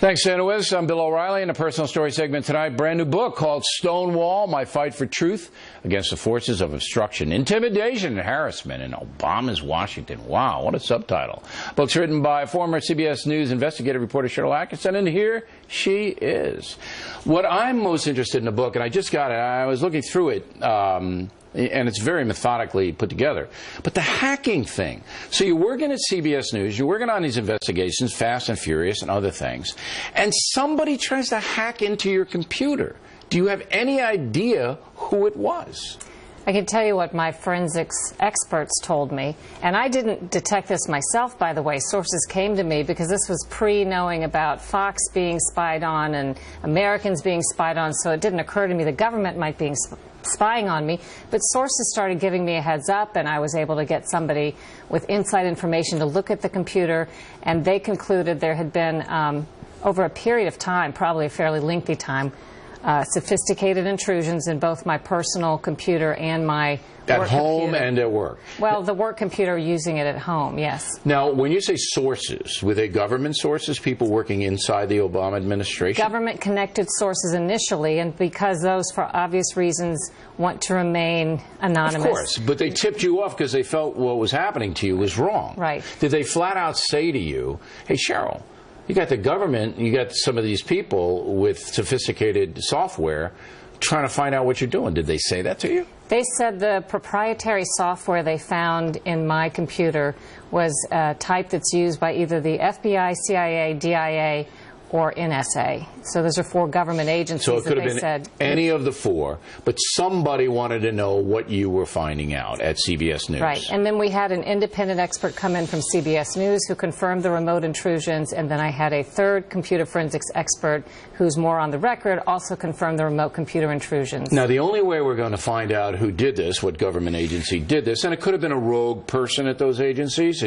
Thanks, St. Louis. I'm Bill O'Reilly in a personal story segment tonight. Brand new book called Stonewall, My Fight for Truth Against the Forces of Obstruction, Intimidation, and Harassment in Obama's Washington. Wow, what a subtitle. Book's written by former CBS News investigative reporter Sharyl Attkisson, and here she is. What I'm most interested in the book, and I just got it, I was looking through it, and it's very methodically put together. But the hacking thing. So you're working at CBS News, you're working on these investigations, Fast and Furious and other things, and somebody tries to hack into your computer. Do you have any idea who it was? I can tell you what my forensics experts told me, and I didn't detect this myself, by the way. Sources came to me because this was pre-knowing about Fox being spied on and Americans being spied on, so it didn't occur to me the government might be spying on me. But sources started giving me a heads up, and I was able to get somebody with inside information to look at the computer, and they concluded there had been, over a period of time, probably a fairly lengthy time, sophisticated intrusions in both my personal computer and my at home and at work. Well, the work computer, using it at home, yes. Now, when you say sources, were they government sources, people working inside the Obama administration? Government-connected sources initially, and because those, for obvious reasons, want to remain anonymous. Of course, but they tipped you off because they felt what was happening to you was wrong. Right. Did they flat out say to you, hey, Sharyl, you got the government, you got some of these people with sophisticated software trying to find out what you're doing. Did they say that to you? They said the proprietary software they found in my computer was a type that's used by either the FBI, CIA, DIA, or NSA. So those are four government agencies. So it could have been said any of the four, but somebody wanted to know what you were finding out at CBS News. Right, and then we had an independent expert come in from CBS News who confirmed the remote intrusions, and then I had a third computer forensics expert who's more on the record, also confirmed the remote computer intrusions. Now, the only way we're going to find out who did this, what government agency did this, and it could have been a rogue person at those agencies,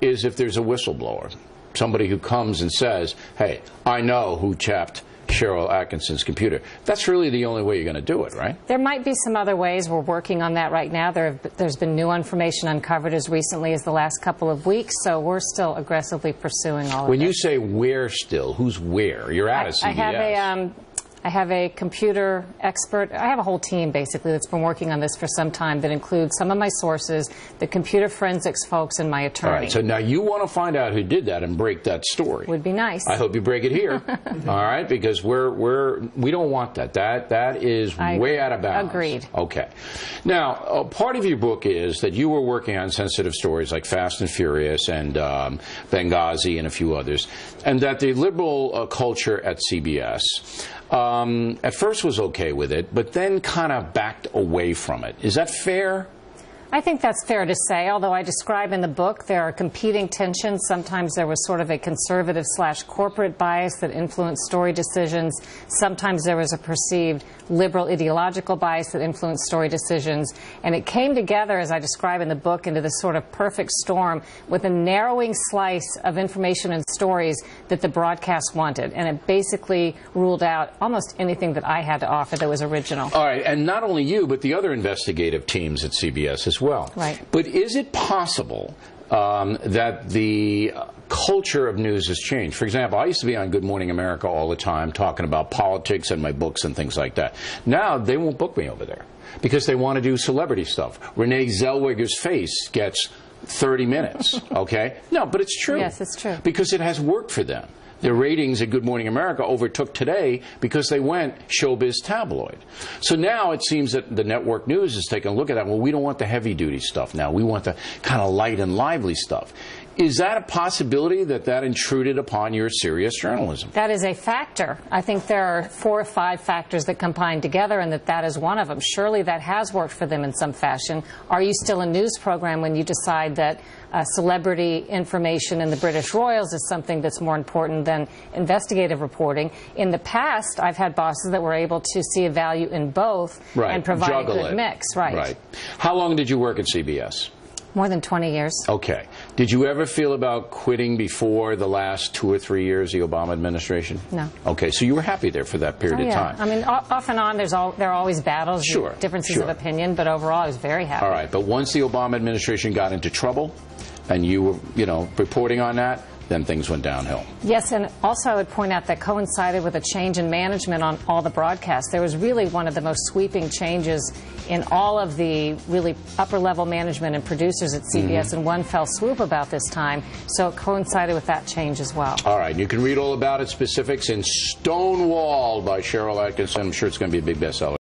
is if there's a whistleblower. Somebody who comes and says, hey, I know who chapped Sharyl Attkisson's computer. That's really the only way you're going to do it, right? There might be some other ways. We're working on that right now. There's been new information uncovered as recently as the last couple of weeks, so we're still aggressively pursuing all of it. When you say where still, who's where? You're out of CBS. I have a computer expert. I have a whole team, basically, that's been working on this for some time that includes some of my sources, the computer forensics folks, and my attorney. All right, so now you want to find out who did that and break that story. Would be nice. I hope you break it here. All right, because we don't want that. That is way out of bounds. Agreed. Okay. Now, part of your book is that you were working on sensitive stories like Fast and Furious and Benghazi and a few others, and that the liberal culture at CBS at first was okay with it, but then kind of backed away from it. Is that fair? I think that's fair to say, although I describe in the book there are competing tensions. Sometimes there was sort of a conservative/corporate bias that influenced story decisions. Sometimes there was a perceived liberal ideological bias that influenced story decisions. And it came together, as I describe in the book, into this sort of perfect storm with a narrowing slice of information and stories that the broadcast wanted. And it basically ruled out almost anything that I had to offer that was original. All right, and not only you, but the other investigative teams at CBS as well. Right. But is it possible that the culture of news has changed? For example, I used to be on Good Morning America all the time talking about politics and my books and things like that. Now they won't book me over there because they want to do celebrity stuff. Renee Zellweger's face gets 30 minutes, okay? No, but it's true. Yes, it's true. Because it has worked for them. Their ratings at Good Morning America overtook Today because they went showbiz tabloid. So now it seems that the network news is taking a look at that. Well, we don't want the heavy-duty stuff now. We want the kind of light and lively stuff. Is that a possibility that intruded upon your serious journalism? That is a factor. I think there are 4 or 5 factors that combine together, and that is one of them. Surely that has worked for them in some fashion. Are you still a news program when you decide that celebrity information in the British Royals is something that's more important than investigative reporting? In the past, I've had bosses that were able to see a value in both and provide a good mix. Right. How long did you work at CBS? More than 20 years. Okay. Did you ever feel about quitting before the last 2 or 3 years of the Obama administration? No. Okay, so you were happy there for that period of time. I mean, off and on, there are always battles, differences of opinion, but overall, I was very happy. All right, but once the Obama administration got into trouble, and you were, reporting on that, then things went downhill. Yes, and also I would point out that coincided with a change in management on all the broadcasts. There was really one of the most sweeping changes in all of the really upper-level management and producers at CBS in one fell swoop about this time, so it coincided with that change as well. All right, you can read all about it, specifics in Stonewalled by Sharyl Attkisson. I'm sure it's going to be a big bestseller.